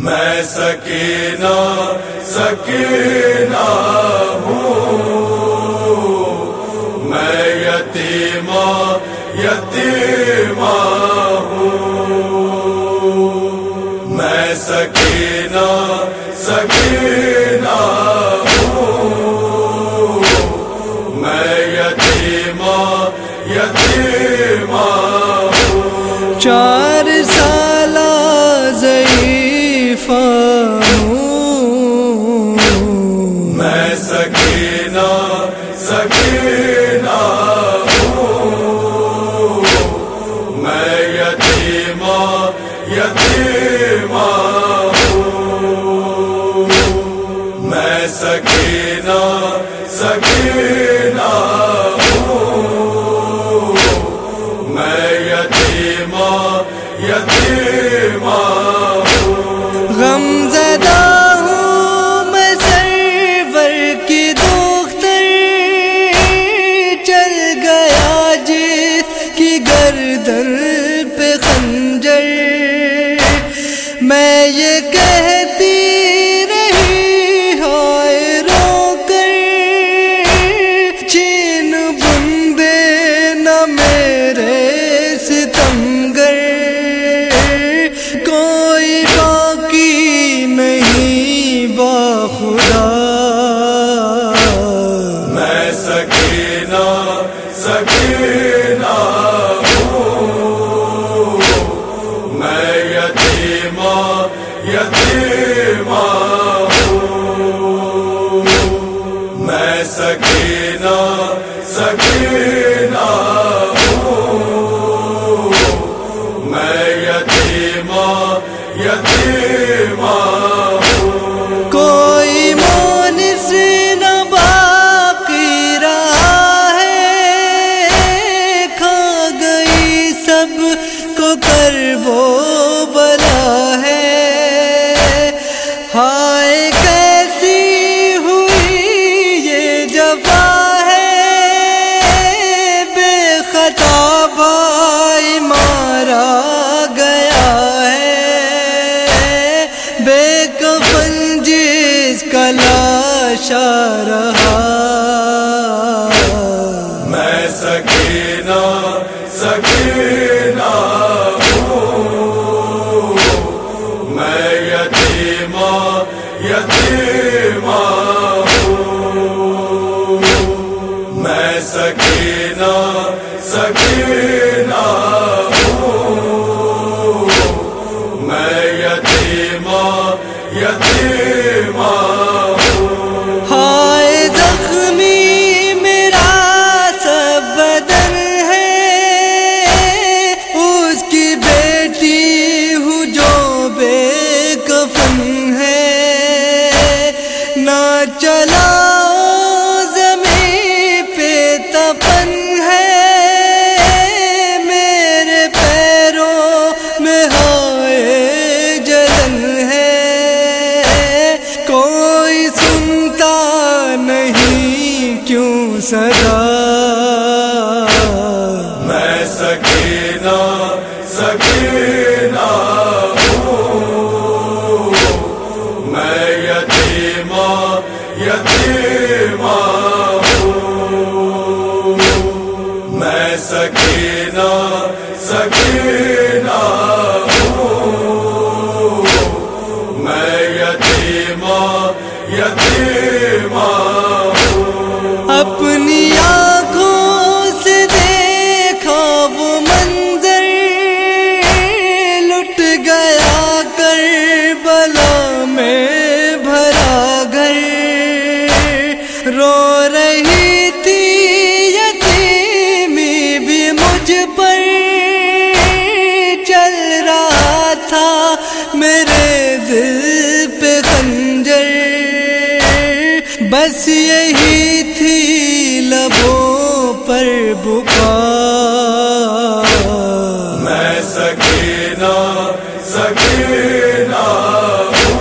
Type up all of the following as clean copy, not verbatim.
میں سکینہ سکینہ ہوں، میں یتیمہ یتیمہ ہوں، میں سکینہ سکینہ ہوں، میں یتیمہ یتیمہ ہوں۔ 4 سالہ ضعیفہ ہوں، میں سکینہ سکینہ ہوں، میں یتیمہ یتیمہ ہوں، میں سکینہ سکینہ ہوں، میں یتیمہ یتیمہ ہوں۔ غم زدہ ہوں میں سرور کی دختر، چل گیا جس کی گردن پہ خنجر، میں یہ کہتی رہی ہائے رو کر، چھین بندے نہ میرے ستمگر، کوئی باقی نہیں باخدا۔ میں سکینہ سکینہ ہوں، میں یتیمہ یتیمہ ہوں، میں سکینہ سکینہ ہوں، میں یتیمہ یتیمہ ہوں۔ کوئی مونس نہ باقی رہا ہے، کھا گئی سب کو کرب و بلا ہے، ہائے کیسی ہوئی یہ جفا ہے، بے خطا بھائی مارا گیا ہے، بے کفن جس کا لاشا رہا۔ میں سکینہ سکینہ ہوں، میں یتیمہ یتیمہ ہوں، میں سکینہ سکینہ ہوں، میں یتیمہ یتیمہ ہوں۔ ہائے زخمی میرا سب بدن ہے، اس کی بیٹی ہوں جو بے کفن ہے، نہ چلا زمین پہ تپن ہے، میرے پیروں میں ہائے جلن ہے، کوئی سنتا نہیں کیوں صدا۔ میں سکینہ سکینہ ہوں، میں یتیمہ یتیمہ ہوں، میں سکینہ سکینہ ہوں، میں یتیمہ یتیمہ ہوں۔ اپنی آنکھوں سے دیکھا وہ منظر، لٹ گیا کربلا میں بھرا گھر، رو رہی تھی یتیمی بھی مجھ پر، چل رہا تھا میرے دل پہ خنجر، بس یہی تھی لبوں پر بکا۔ میں سکینہ سکینہ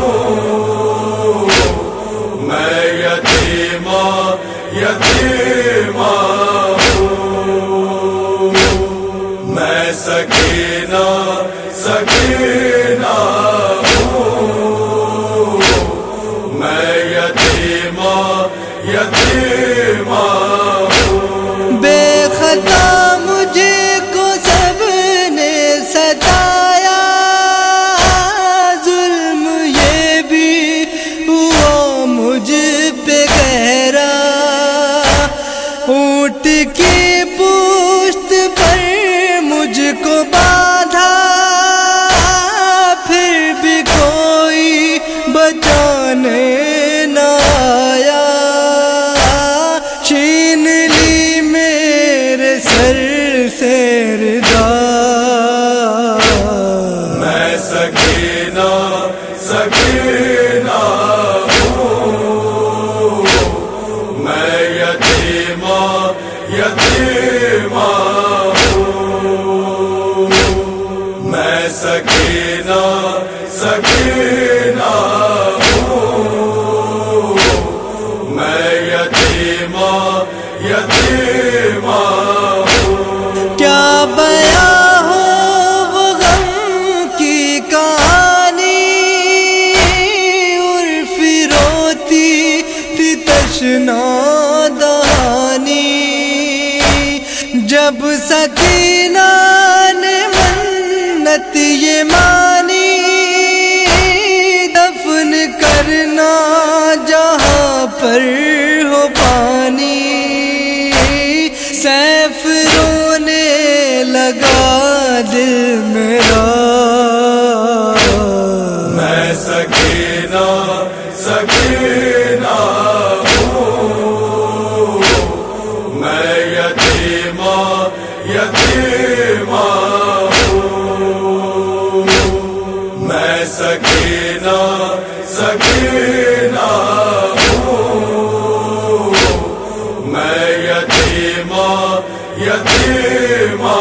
ہوں، میں یتیمہ یتیمہ ہوں، میں سکینہ سکینہ ہوں، سکینہ سکینہ ہوں، میں یتیمہ یتیمہ ہوں، میں سکینہ سکینہ ہوں، میں یتیمہ یتیمہ ہوں۔ کیا بیاں ہو وہ غم کی کہانی، عرف روتی تھی تشنا دہانی، جب سکینہ نے منت یہ مانی، دفن کرنا جہاں پر ہو پانی، سیف رونے لگا دل میرا، میں سکینہ سکینہ ہوں، میں یتیمہ یتیمہ ہوں، میں سکینہ سکینہ ہوں، میں یتیمہ یتیمہ